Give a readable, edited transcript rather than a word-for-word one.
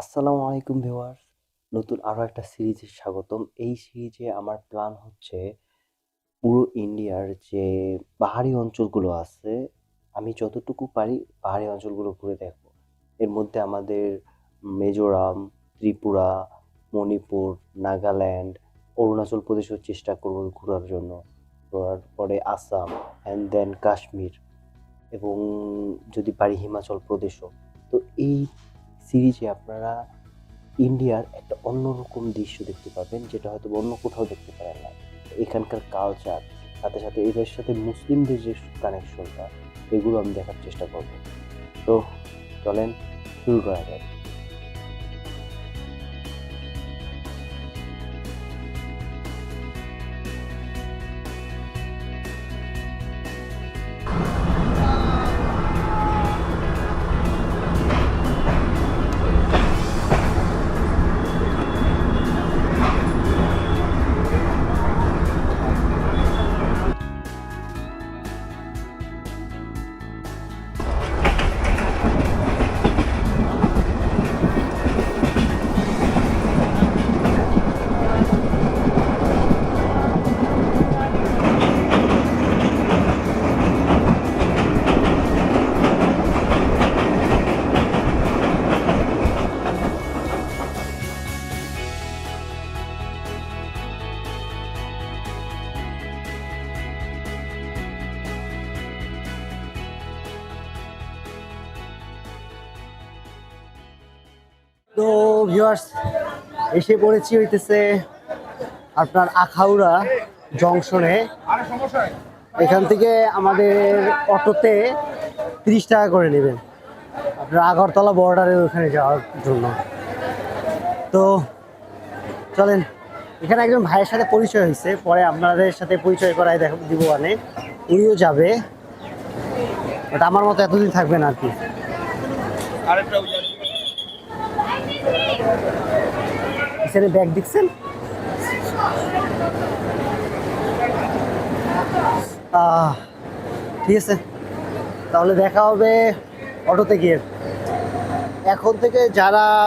আসসালামু আলাইকুম ভিউয়ার্স, নতুন আরো একটা সিরিজে স্বাগতম। এই সিরিজে আমার প্ল্যান হচ্ছে পুরো ইন্ডিয়ার যে পাহাড়ি অঞ্চলগুলো আছে, আমি যতটুকু পারি পাহাড়ি অঞ্চলগুলো ঘুরে দেখবো। এর মধ্যে আমাদের মিজোরাম, ত্রিপুরা, মণিপুর, নাগাল্যান্ড, অরুণাচল প্রদেশের চেষ্টা করব ঘোরার জন্য। তারপরে আসাম অ্যান্ড দেন কাশ্মীর, এবং যদি পারি হিমাচল প্রদেশও। তো এই সিরিজে আপনারা ইন্ডিয়ার একটা অন্যরকম দৃশ্য দেখতে পাবেন, যেটা হয়তো অন্য কোথাও দেখতে পারেন না। এখানকার কালচার, সাথে সাথে এদের সাথে মুসলিমদের যে কানেকশনটা, এগুলো আমি দেখার চেষ্টা করব। তো চলেন শুরু করা যাক। তো ভিউয়ার্স, এসে পড়েছি হইতেছে আপনার আখাউড়া জংশনে। এখান থেকে আমাদের অটোতে 30 টাকা করে নেবেন আপনার আগরতলা বর্ডারের ওখানে যাওয়ার জন্য। তো চলেন, এখানে একজন ভাইয়ের সাথে পরিচয় হয়েছে, পরে আপনাদের সাথে পরিচয় করাই দিব। মানে উনিও যাবে, বাট আমার মতো এতদিন থাকবে না আর কি। এখানে ব্যাগ দেখছেন? ঠিক আছে, তাহলে দেখা হবে অটোতে গিয়ে। এখন থেকে যারা